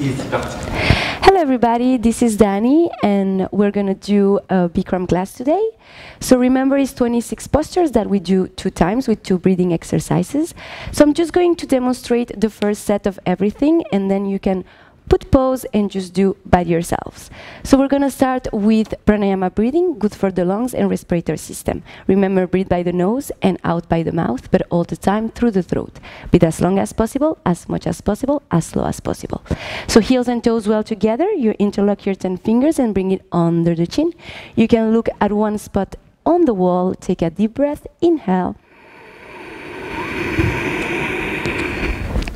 Et c'est parti. Hello everybody, this is Dani and we're gonna do a Bikram class today. So remember it's 26 postures that we do 2 times with 2 breathing exercises. So I'm just going to demonstrate the first set of everything and then you can put pause and just do by yourselves. So we're gonna start with Pranayama breathing, good for the lungs and respiratory system. Remember, breathe by the nose and out by the mouth, but all the time through the throat. Breathe as long as possible, as much as possible, as slow as possible. So heels and toes well together, you interlock your 10 fingers and bring it under the chin. You can look at one spot on the wall, take a deep breath, inhale.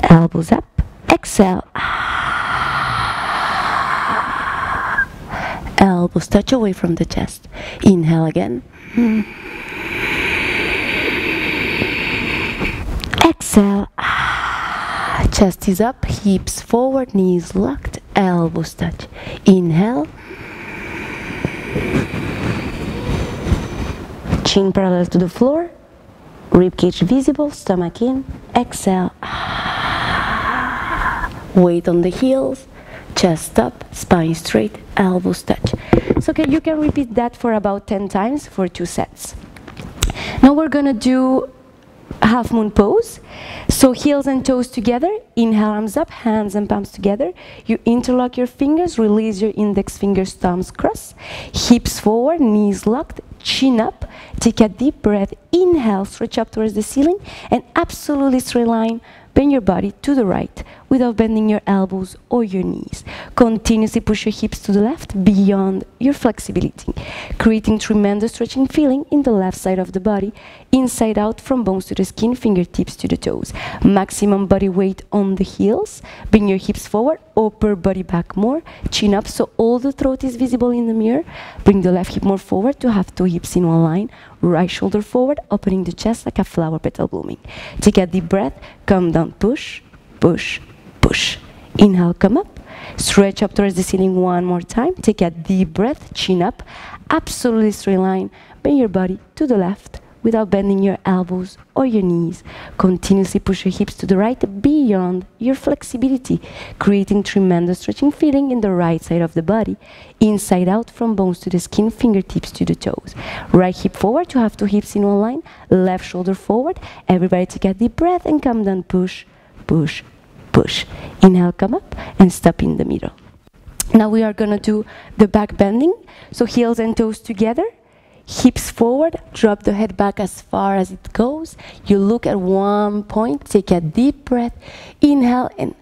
Elbows up, exhale. Elbows touch away from the chest. Inhale again. Exhale. Chest is up, hips forward, knees locked, elbows touch. Inhale. Chin parallel to the floor. Ribcage visible, stomach in. Exhale. Weight on the heels. Chest up, spine straight, elbows touch. So okay, you can repeat that for about 10 times for 2 sets. Now we're gonna do half moon pose. So heels and toes together, inhale, arms up, hands and palms together. You interlock your fingers, release your index fingers, thumbs cross, hips forward, knees locked, chin up. Take a deep breath, inhale, stretch up towards the ceiling and absolutely straight line. Bend your body to the right without bending your elbows or your knees. Continuously push your hips to the left beyond your flexibility, creating tremendous stretching feeling in the left side of the body, inside out from bones to the skin, fingertips to the toes. Maximum body weight on the heels. Bring your hips forward, upper body back more, chin up so all the throat is visible in the mirror. Bring the left hip more forward to have 2 hips in one line. Right shoulder forward, opening the chest like a flower petal blooming. Take a deep breath, come down, push, push, push. Inhale, come up, stretch up towards the ceiling one more time. Take a deep breath, chin up, absolutely straight line. Bend your body to the left without bending your elbows or your knees. Continuously push your hips to the right beyond your flexibility, creating tremendous stretching feeling in the right side of the body, inside out from bones to the skin, fingertips to the toes. Right hip forward, you have 2 hips in one line, left shoulder forward. Everybody take a deep breath and come down, push, push, push. Inhale, come up and stop in the middle. Now we are gonna do the back bending. So heels and toes together. Hips forward, drop the head back as far as it goes. You look at one point, take a deep breath, inhale, and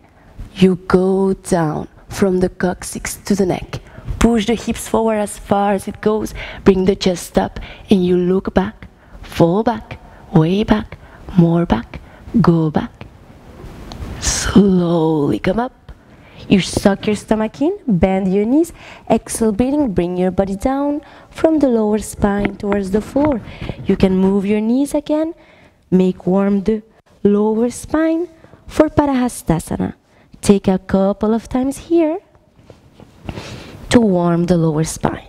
you go down from the coccyx to the neck. Push the hips forward as far as it goes, bring the chest up, and you look back, fall back, way back, more back, go back. Slowly come up. You suck your stomach in, bend your knees, exhale breathing, bring your body down from the lower spine towards the floor. You can move your knees again, make warm the lower spine for Parahastasana. Take a couple of times here to warm the lower spine.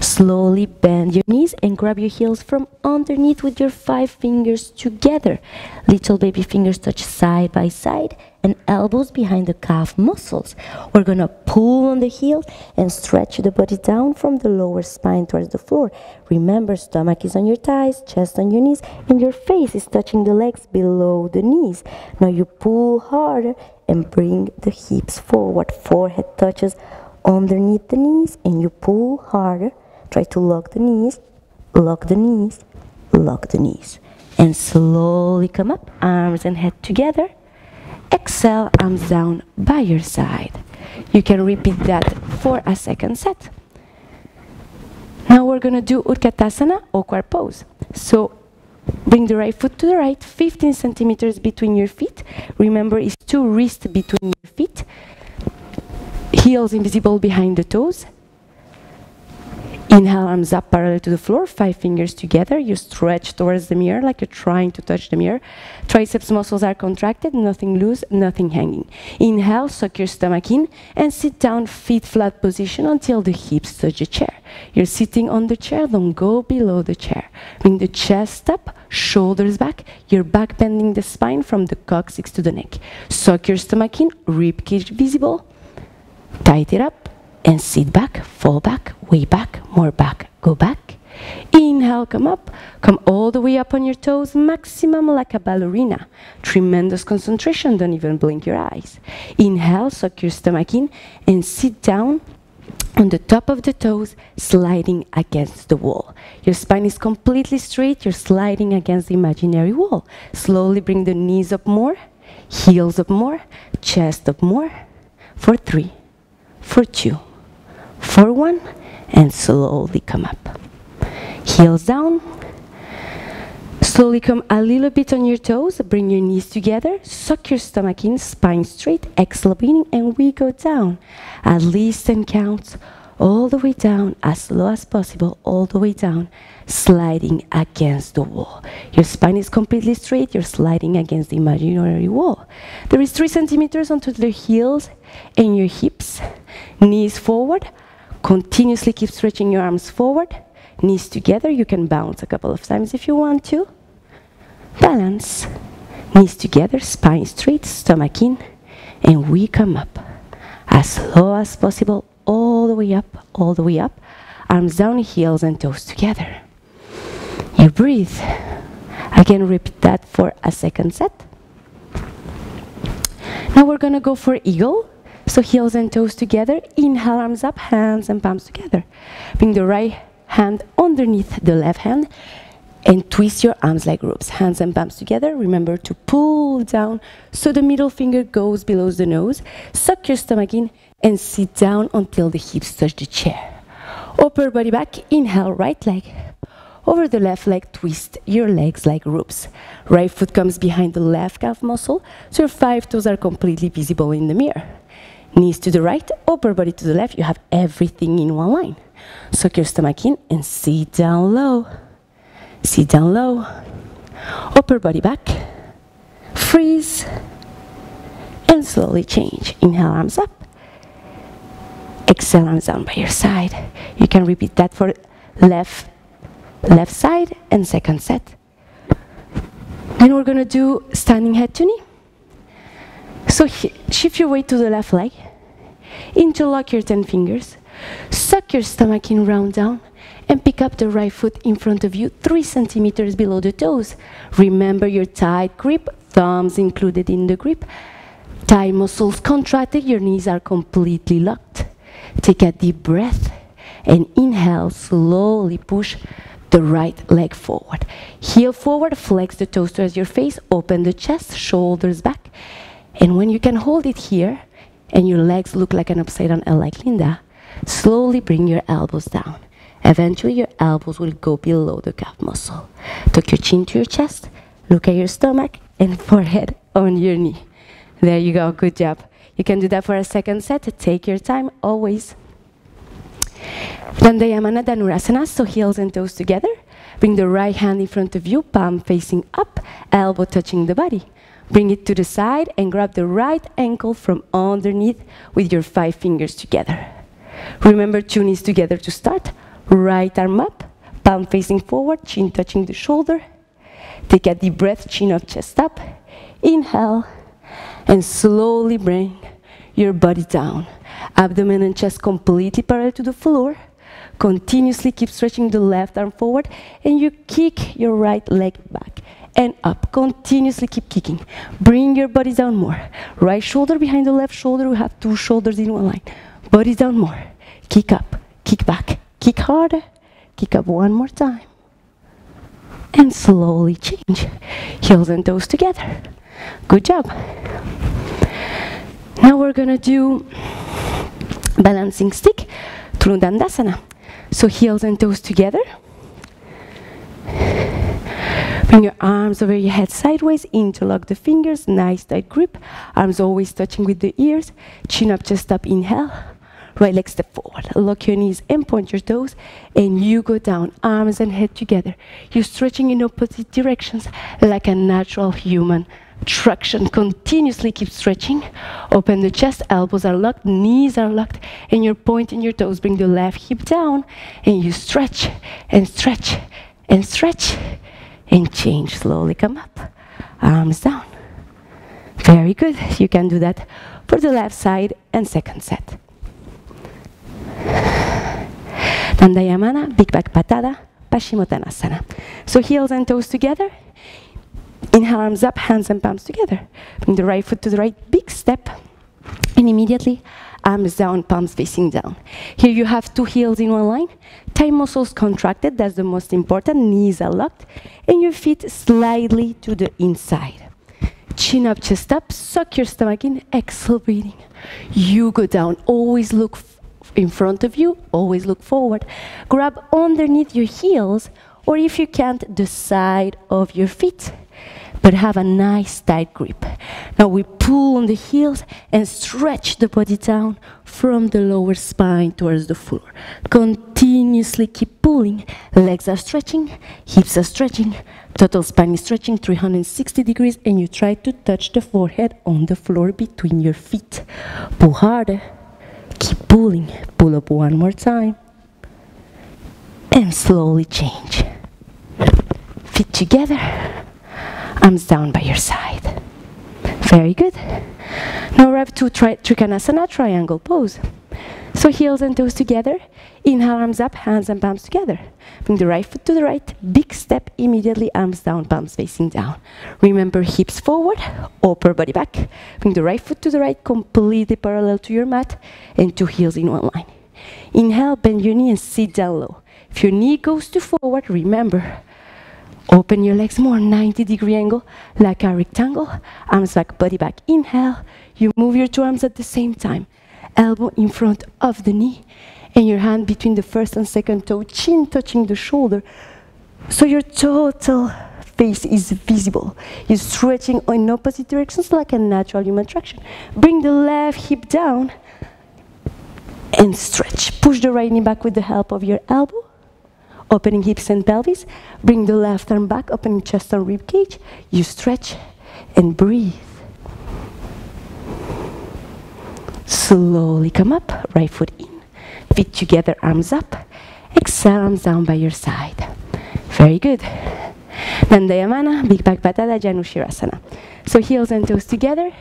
Slowly bend your knees and grab your heels from underneath with your 5 fingers together. Little baby fingers touch side by side and elbows behind the calf muscles. We're gonna pull on the heels and stretch the body down from the lower spine towards the floor. Remember, stomach is on your thighs, chest on your knees, and your face is touching the legs below the knees. Now you pull harder and bring the hips forward. Forehead touches underneath the knees and you pull harder. Try to lock the knees, lock the knees, lock the knees. And slowly come up, arms and head together. Exhale, arms down by your side. You can repeat that for a second set. Now we're gonna do Utkatasana, awkward pose. So bring the right foot to the right, 15 centimeters between your feet. Remember, it's 2 wrists between your feet. Heels invisible behind the toes. Inhale, arms up parallel to the floor, 5 fingers together. You stretch towards the mirror like you're trying to touch the mirror. Triceps muscles are contracted, nothing loose, nothing hanging. Inhale, suck your stomach in and sit down, feet flat position until the hips touch the chair. You're sitting on the chair, don't go below the chair. Bring the chest up, shoulders back, your back bending the spine from the coccyx to the neck. Suck your stomach in, rib cage visible, tight it up, and sit back, fall back, way back, more back, go back. Inhale, come up, come all the way up on your toes, maximum like a ballerina. Tremendous concentration, don't even blink your eyes. Inhale, suck your stomach in and sit down on the top of the toes, sliding against the wall. Your spine is completely straight, you're sliding against the imaginary wall. Slowly bring the knees up more, heels up more, chest up more, for 3, for 2, for 1, and slowly come up. Heels down. Slowly come a little bit on your toes, bring your knees together, suck your stomach in, spine straight, exhale beginning, and we go down. At least 10 counts, all the way down, as slow as possible, all the way down, sliding against the wall. Your spine is completely straight, you're sliding against the imaginary wall. There is 3 centimeters onto the heels and your hips. Knees forward, continuously keep stretching your arms forward. Knees together, you can bounce a couple of times if you want to. Balance. Knees together, spine straight, stomach in, and we come up. As slow as possible, all the way up, all the way up. Arms down, heels and toes together. You breathe. Again, repeat that for a second set. Now we're gonna go for eagle. So heels and toes together. Inhale, arms up, hands and palms together. Bring the right hand underneath the left hand and twist your arms like ropes. Hands and palms together. Remember to pull down so the middle finger goes below the nose. Suck your stomach in and sit down until the hips touch the chair. Upper body back. Inhale, right leg. Over the left leg, twist your legs like ropes. Right foot comes behind the left calf muscle, so your 5 toes are completely visible in the mirror. Knees to the right, upper body to the left. You have everything in one line. Suck your stomach in and sit down low. Sit down low. Upper body back. Freeze. And slowly change. Inhale, arms up. Exhale, arms down by your side. You can repeat that for left side and second set. Then we're gonna do standing head to knee. So shift your weight to the left leg. Interlock your 10 fingers. Suck your stomach in, round down, and pick up the right foot in front of you, 3 centimeters below the toes. Remember your tight grip, thumbs included in the grip. Thigh muscles contracted, your knees are completely locked. Take a deep breath and inhale, slowly push the right leg forward. Heel forward, flex the toes towards your face, open the chest, shoulders back. And when you can hold it here, and your legs look like an upside down L like Linda, slowly bring your elbows down. Eventually your elbows will go below the calf muscle. Tuck your chin to your chest, look at your stomach, and forehead on your knee. There you go, good job. You can do that for a second set. Take your time, always. Pranayama Dhanurasana, so heels and toes together. Bring the right hand in front of you, palm facing up, elbow touching the body. Bring it to the side and grab the right ankle from underneath with your 5 fingers together. Remember 2 knees together to start. Right arm up, palm facing forward, chin touching the shoulder. Take a deep breath, chin up, chest up. Inhale, and slowly bring your body down. Abdomen and chest completely parallel to the floor. Continuously keep stretching the left arm forward, and you kick your right leg back and up. Continuously keep kicking. Bring your body down more. Right shoulder behind the left shoulder. We have 2 shoulders in one line. Body down more. Kick up, kick back, kick harder, kick up one more time. And slowly change. Heels and toes together. Good job. Now we're gonna do balancing stick, Trudandasana. So heels and toes together. Bring your arms over your head sideways, interlock the fingers, nice tight grip. Arms always touching with the ears. Chin up, chest up, inhale. Right leg step forward. Lock your knees and point your toes. And you go down, arms and head together. You're stretching in opposite directions like a natural human traction. Continuously keep stretching. Open the chest, elbows are locked, knees are locked, and you're pointing your toes. Bring the left hip down, and you stretch and stretch and stretch and change. Slowly come up, arms down. Very good. You can do that for the left side and second set. Dandayamana, big back patada, Paschimottanasana. So heels and toes together. Inhale, arms up, hands and palms together. Bring the right foot to the right, big step. And immediately, arms down, palms facing down. Here you have two heels in one line. Thigh muscles contracted, that's the most important. Knees are locked. And your feet slightly to the inside. Chin up, chest up, suck your stomach in, exhale, breathing. You go down, always look in front of you, always look forward. Grab underneath your heels, or if you can't, the side of your feet. But have a nice tight grip. Now we pull on the heels and stretch the body down from the lower spine towards the floor. Continuously keep pulling. Legs are stretching, hips are stretching, total spine is stretching 360 degrees, and you try to touch the forehead on the floor between your feet. Pull harder, keep pulling. Pull up one more time. And slowly change. Feet together. Arms down by your side. Very good. Now we have Trikonasana, triangle pose. So heels and toes together. Inhale, arms up, hands and palms together. Bring the right foot to the right. Big step, immediately arms down, palms facing down. Remember, hips forward, upper body back. Bring the right foot to the right, completely parallel to your mat, and two heels in one line. Inhale, bend your knee and sit down low. If your knee goes too forward, remember, open your legs more, 90-degree angle, like a rectangle. Arms back, body back. Inhale. You move your two arms at the same time. Elbow in front of the knee, and your hand between the first and second toe, chin touching the shoulder. So your total face is visible. You're stretching in opposite directions like a natural human traction. Bring the left hip down and stretch. Push the right knee back with the help of your elbow. Opening hips and pelvis. Bring the left arm back, opening chest and rib cage. You stretch and breathe. Slowly come up, right foot in. Feet together, arms up. Exhale, arms down by your side. Very good. Dandayamana, big back patada, Janushirasana. So heels and toes together.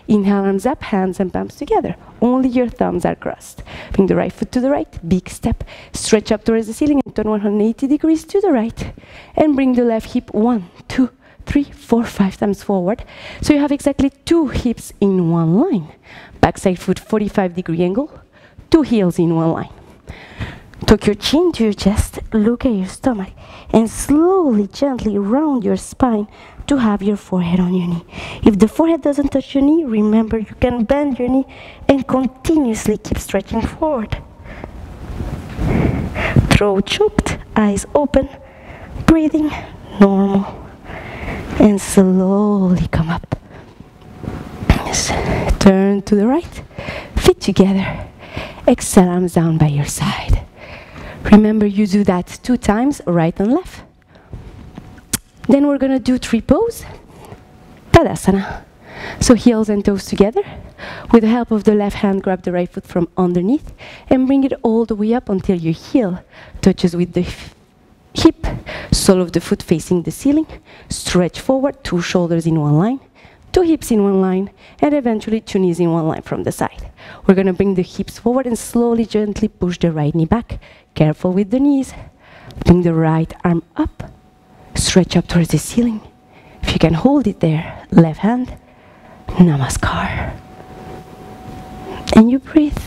Inhale, arms up, hands and palms together. Only your thumbs are crossed. Bring the right foot to the right, big step. Stretch up towards the ceiling and turn 180 degrees to the right. And bring the left hip 1, 2, 3, 4, 5 times forward. So you have exactly two hips in one line. Backside foot, 45-degree angle. Two heels in one line. Tuck your chin to your chest, look at your stomach, and slowly, gently round your spine to have your forehead on your knee. If the forehead doesn't touch your knee, remember you can bend your knee and continuously keep stretching forward. Throat choked, eyes open, breathing normal, and slowly come up. Turn to the right, feet together, exhale, arms down by your side. Remember, you do that 2 times, right and left. Then we're gonna do tree pose, Tadasana. So heels and toes together. With the help of the left hand, grab the right foot from underneath and bring it all the way up until your heel touches with the hip, sole of the foot facing the ceiling. Stretch forward, 2 shoulders in one line, 2 hips in one line, and eventually 2 knees in one line from the side. We're gonna bring the hips forward and slowly, gently push the right knee back. Careful with the knees. Bring the right arm up. Stretch up towards the ceiling. If you can hold it there, left hand, Namaskar. And you breathe.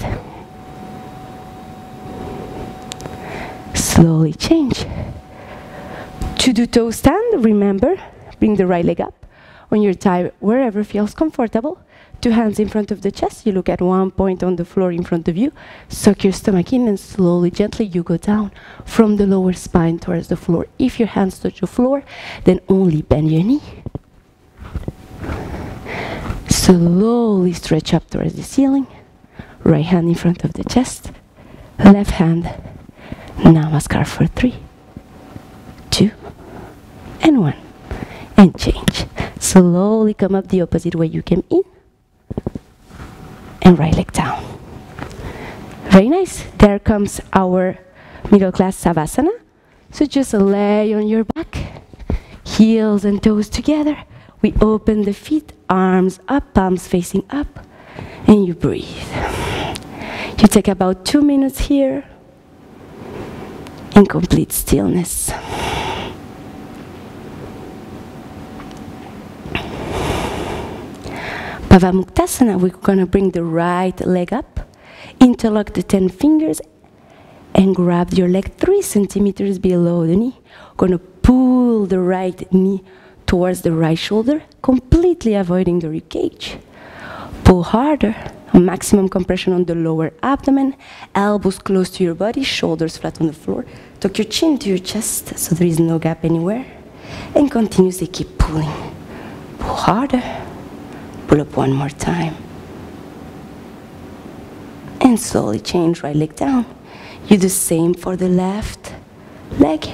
Slowly change. To do toe stand, remember, bring the right leg up on your thigh wherever feels comfortable. 2 hands in front of the chest. You look at one point on the floor in front of you. Suck your stomach in and slowly, gently, you go down from the lower spine towards the floor. If your hands touch the floor, then only bend your knee. Slowly stretch up towards the ceiling. Right hand in front of the chest. Left hand. Namaskar for 3, 2, and 1. And change. Slowly come up the opposite way you came in. And right leg down. Very nice. There comes our middle class Savasana. So just lay on your back. Heels and toes together. We open the feet, arms up, palms facing up. And you breathe. You take about 2 minutes here. In complete stillness. Bhavamuktasana, we're going to bring the right leg up, interlock the 10 fingers, and grab your leg 3 centimeters below the knee. Going to pull the right knee towards the right shoulder, completely avoiding the rib cage. Pull harder, maximum compression on the lower abdomen, elbows close to your body, shoulders flat on the floor. Tuck your chin to your chest so there is no gap anywhere. And continuously keep pulling. Pull harder. Pull up one more time. And slowly change right leg down. You do the same for the left leg.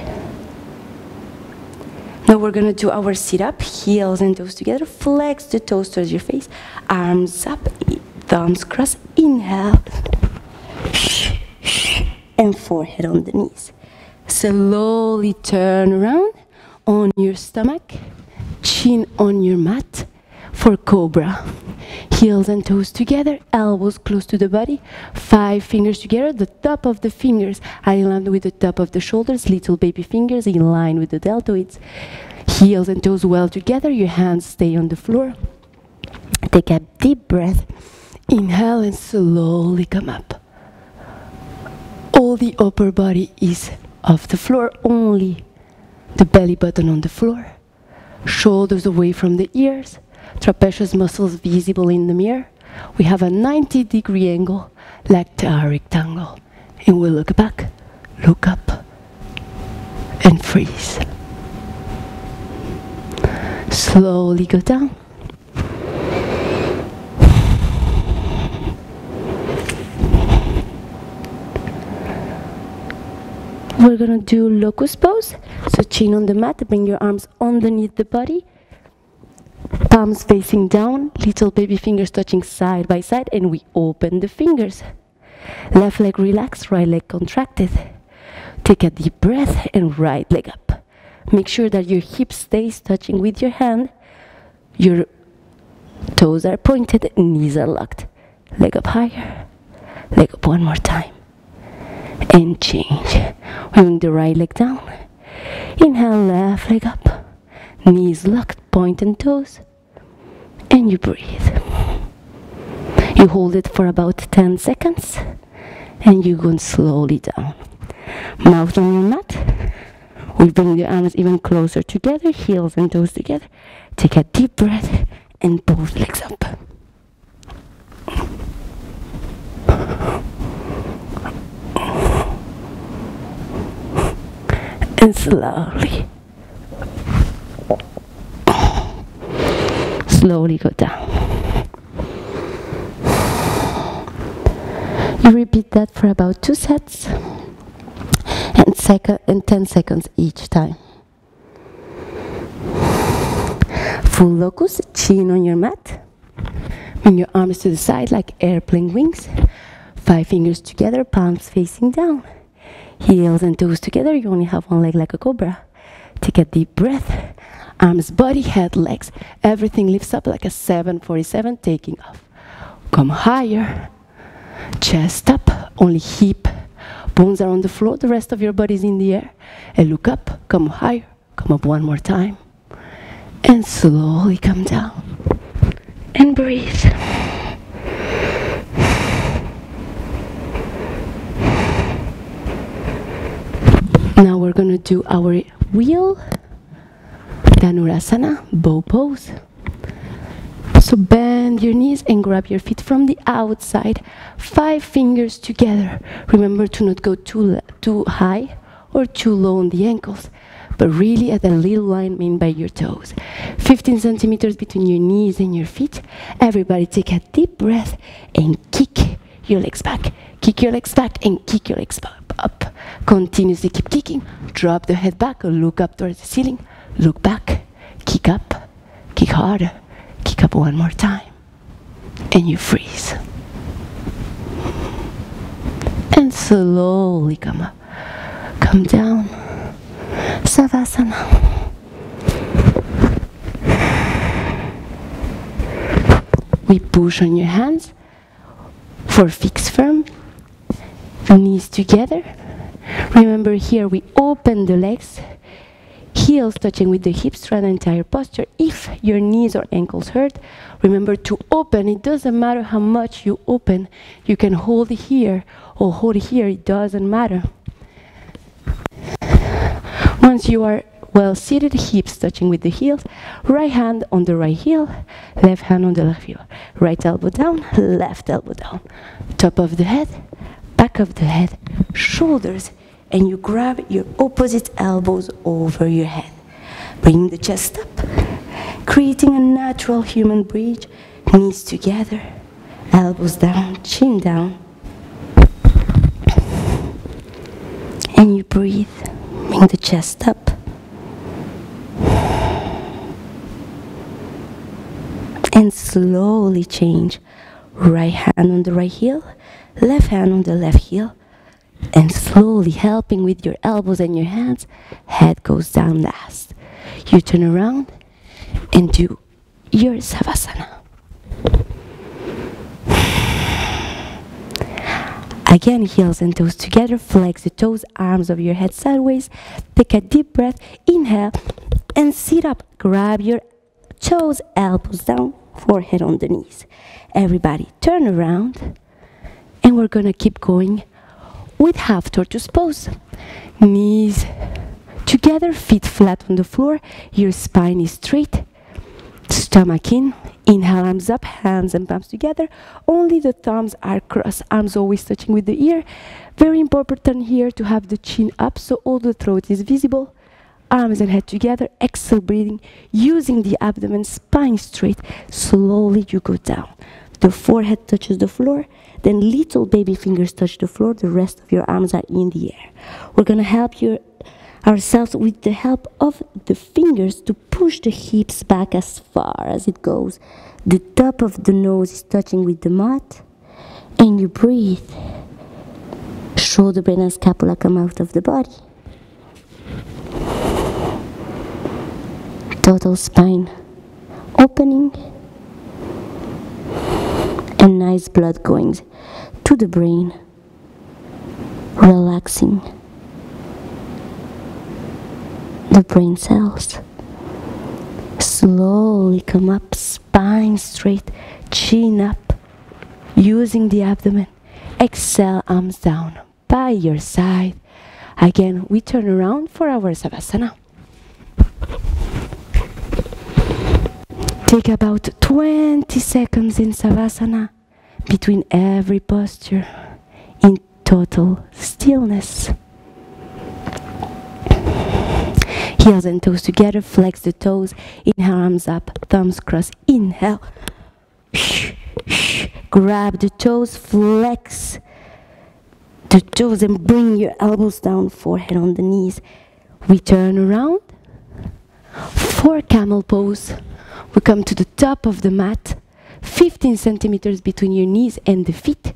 Now we're going to do our sit-up, heels and toes together. Flex the toes towards your face. Arms up, thumbs crossed. Inhale. And forehead on the knees. Slowly turn around on your stomach. Chin on your mat. For Cobra. Heels and toes together, elbows close to the body, 5 fingers together, the top of the fingers aligned with the top of the shoulders, little baby fingers in line with the deltoids. Heels and toes well together, your hands stay on the floor. Take a deep breath, inhale and slowly come up. All the upper body is off the floor, only the belly button on the floor. Shoulders away from the ears. Trapezius muscles visible in the mirror. We have a 90-degree angle, like a rectangle. And we look back, look up, and freeze. Slowly go down. We're gonna do Locust Pose. So chin on the mat, bring your arms underneath the body. Palms facing down, little baby fingers touching side by side, and we open the fingers. Left leg relaxed, right leg contracted. Take a deep breath and right leg up. Make sure that your hip stays touching with your hand. Your toes are pointed, knees are locked. Leg up higher. Leg up one more time. And change. Bring the right leg down. Inhale, left leg up. Knees locked, point and toes. And you breathe. You hold it for about 10 seconds. And you go slowly down. Mouth on your mat. We bring the arms even closer together, heels and toes together. Take a deep breath and both legs up. And slowly go down. You repeat that for about 2 sets and 10 seconds each time. Full locust, chin on your mat. Bring your arms to the side like airplane wings. 5 fingers together, palms facing down. Heels and toes together, you only have one leg like a cobra. Take a deep breath. Arms, body, head, legs. Everything lifts up like a 747 taking off. Come higher. Chest up, only hip. Bones are on the floor, the rest of your body is in the air. And look up, come higher. Come up one more time. And slowly come down. And breathe. Now we're going to do our wheel Dhanurasana, bow pose. So bend your knees and grab your feet from the outside. 5 fingers together. Remember to not go too high or too low on the ankles, but really at a little line made by your toes. 15 centimeters between your knees and your feet. Everybody take a deep breath and kick your legs back. Kick your legs back and kick your legs up. Continuously keep kicking. Drop the head back, look up towards the ceiling. Look back, kick up, kick harder. Kick up one more time. And you freeze. And slowly come up. Come down. Savasana. We push on your hands for fix firm, knees together. Remember here we open the legs, heels touching with the hips throughout the entire posture. If your knees or ankles hurt, remember to open. It doesn't matter how much you open. You can hold here or hold here, it doesn't matter. Once you are well seated, hips touching with the heels, right hand on the right heel, left hand on the left heel. Right elbow down, left elbow down. Top of the head, back of the head, shoulders, and you grab your opposite elbows over your head. Bring the chest up, creating a natural human bridge, knees together, elbows down, chin down. And you breathe, bring the chest up. And slowly change. Right hand on the right heel, left hand on the left heel, and slowly helping with your elbows and your hands, head goes down last. You turn around and do your Savasana. Again, heels and toes together, flex the toes, arms over your head sideways, take a deep breath, inhale, and sit up. Grab your toes, elbows down, forehead on the knees. Everybody turn around, and we're gonna keep going with half tortoise pose. Knees together, feet flat on the floor, your spine is straight, stomach in. Inhale, arms up, hands and palms together. Only the thumbs are crossed, arms always touching with the ear. Very important here to have the chin up so all the throat is visible. Arms and head together, exhale, breathing, using the abdomen, spine straight. Slowly you go down. The forehead touches the floor, then little baby fingers touch the floor, the rest of your arms are in the air. We're gonna help ourselves with the help of the fingers to push the hips back as far as it goes. The top of the nose is touching with the mat, and you breathe. Shoulder blade and scapula come out of the body. Total spine opening, and nice blood going to the brain, relaxing the brain cells. Slowly come up, spine straight, chin up, using the abdomen. Exhale, arms down by your side. Again, we turn around for our Savasana. Take about 20 seconds in Savasana between every posture in total stillness. Heels and toes together, flex the toes, inhale, arms up, thumbs cross, inhale. Grab the toes, flex the toes and bring your elbows down, forehead on the knees. We turn around for Camel Pose. We come to the top of the mat, 15 centimeters between your knees and the feet.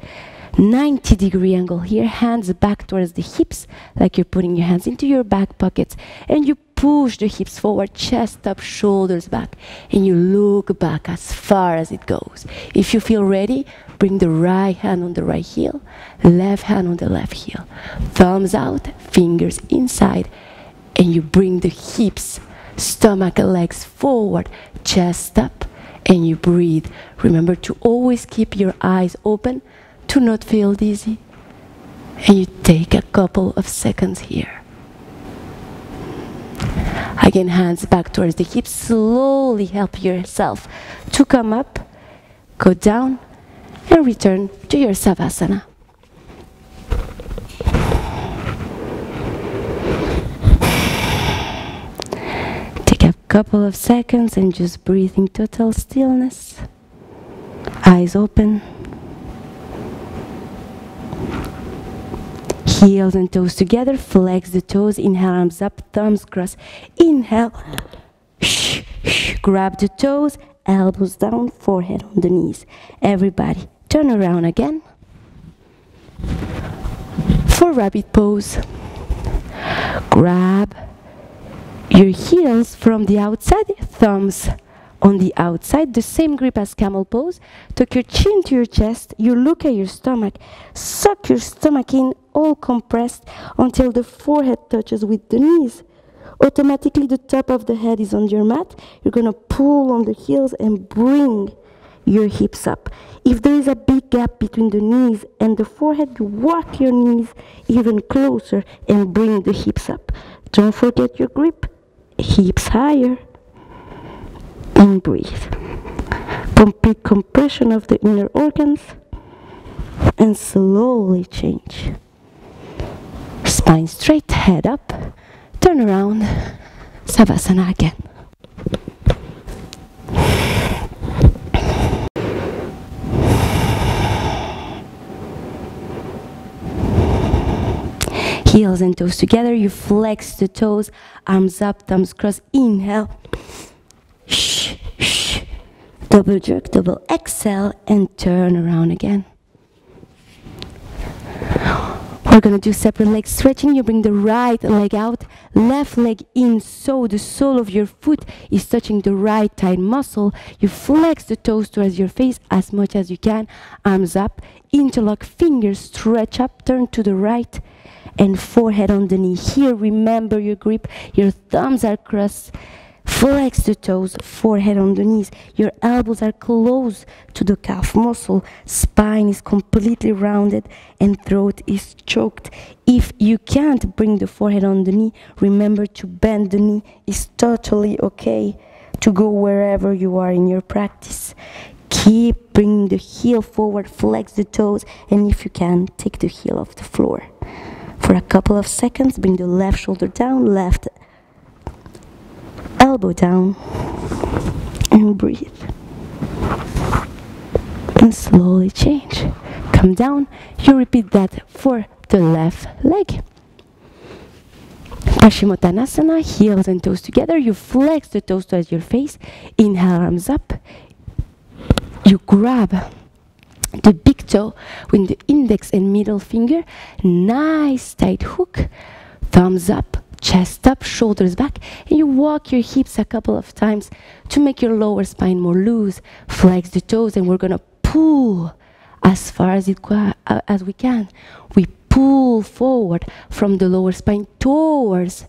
90-degree angle here, hands back towards the hips, like you're putting your hands into your back pockets, and you push the hips forward, chest up, shoulders back, and you look back as far as it goes. If you feel ready, bring the right hand on the right heel, left hand on the left heel. Thumbs out, fingers inside, and you bring the hips, stomach and legs forward, chest up, and you breathe. Remember to always keep your eyes open to not feel dizzy. And you take a couple of seconds here. Again, hands back towards the hips. Slowly help yourself to come up, go down, and return to your Savasana. Take a couple of seconds and just breathe in total stillness. Eyes open. Heels and toes together, flex the toes, inhale, arms up, thumbs cross, inhale, grab the toes, elbows down, forehead on the knees. Everybody, turn around again. For rabbit pose, grab your heels from the outside, thumbs on the outside, the same grip as camel pose. Tuck your chin to your chest, you look at your stomach, suck your stomach in, all compressed until the forehead touches with the knees. Automatically the top of the head is on your mat. You're gonna pull on the heels and bring your hips up. If there is a big gap between the knees and the forehead, you walk your knees even closer and bring the hips up. Don't forget your grip, hips higher. And breathe. Complete compression of the inner organs and slowly change. Spine straight, head up, turn around, Savasana again. Heels and toes together, you flex the toes, arms up, thumbs crossed, inhale. Double jerk, double exhale, and turn around again. We're gonna do separate leg stretching. You bring the right leg out, left leg in, so the sole of your foot is touching the right thigh muscle. You flex the toes towards your face as much as you can. Arms up, interlock fingers, stretch up, turn to the right, and forehead on the knee. Here, remember your grip. Your thumbs are crossed. Flex the toes, forehead on the knees. Your elbows are close to the calf muscle. Spine is completely rounded and throat is choked. If you can't bring the forehead on the knee, remember to bend the knee. It's totally okay to go wherever you are in your practice. Keep bringing the heel forward, flex the toes, and if you can, take the heel off the floor. For a couple of seconds, bring the left shoulder down, left elbow down, and breathe. And slowly change. Come down. You repeat that for the left leg. Paschimottanasana, heels and toes together. You flex the toes towards your face. Inhale, arms up. You grab the big toe with the index and middle finger. Nice tight hook. Thumbs up. Chest up, shoulders back, and you walk your hips a couple of times to make your lower spine more loose. Flex the toes, and we're gonna pull as far as we can. We pull forward from the lower spine towards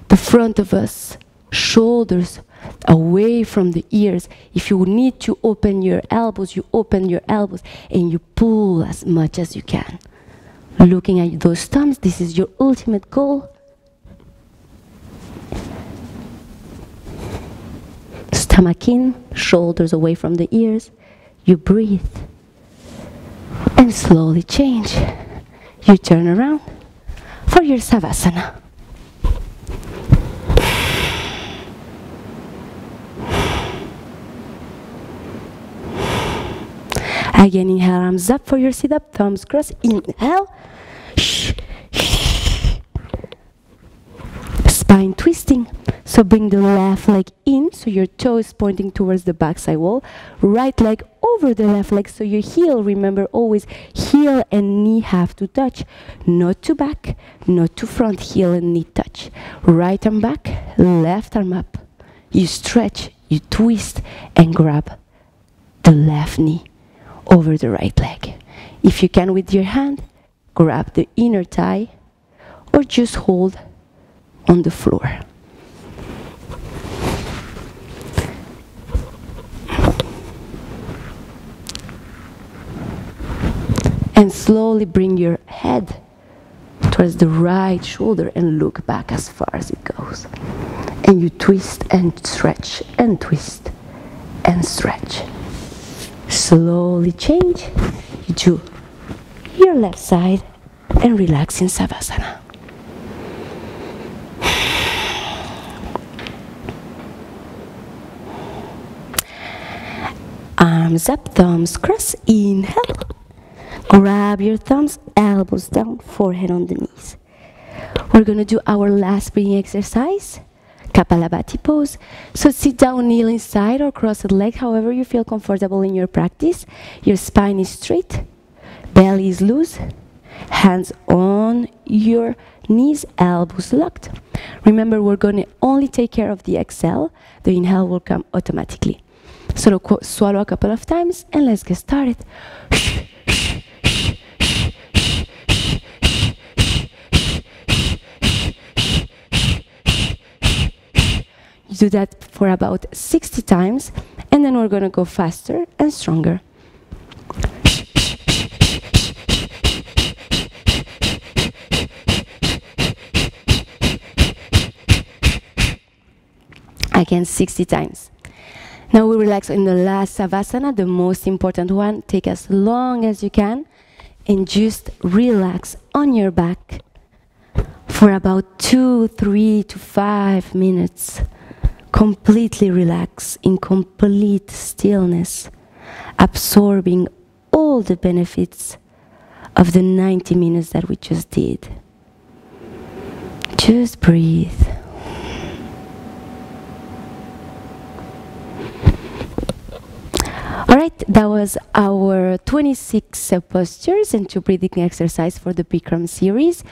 the front of us, shoulders away from the ears. If you need to open your elbows, you open your elbows, and you pull as much as you can. Looking at those thumbs, this is your ultimate goal. Stomach in, shoulders away from the ears. You breathe and slowly change. You turn around for your Savasana. Again, inhale, arms up for your sit-up, thumbs crossed. Inhale. Spine twisting. So bring the left leg in, so your toe is pointing towards the backside wall. Right leg over the left leg, so your heel, remember always, heel and knee have to touch. Not to back, not to front, heel and knee touch. Right arm back, left arm up. You stretch, you twist, and grab the left knee over the right leg. If you can with your hand, grab the inner thigh, or just hold on the floor. And slowly bring your head towards the right shoulder and look back as far as it goes. And you twist and stretch and twist and stretch. Slowly change. You do your left side and relax in Savasana. Arms up, thumbs cross, inhale. Grab your thumbs, elbows down, forehead on the knees. We're going to do our last breathing exercise, Kapalabhati pose. So sit down, kneel inside or crossed leg, however you feel comfortable in your practice. Your spine is straight, belly is loose, hands on your knees, elbows locked. Remember, we're going to only take care of the exhale. The inhale will come automatically. So swallow a couple of times and let's get started. Do that for about 60 times, and then we're going to go faster and stronger. Again, 60 times. Now we relax in the last Savasana, the most important one. Take as long as you can and just relax on your back for about 2, 3 to 5 minutes. Completely relax in complete stillness, absorbing all the benefits of the 90 minutes that we just did. Just breathe. All right, that was our 26 postures and 2 breathing exercise for the Bikram series.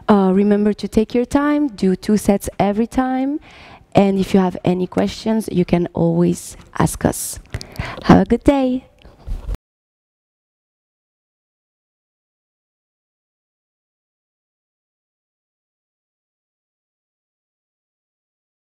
Remember to take your time, do 2 sets every time. And if you have any questions, you can always ask us. Have a good day.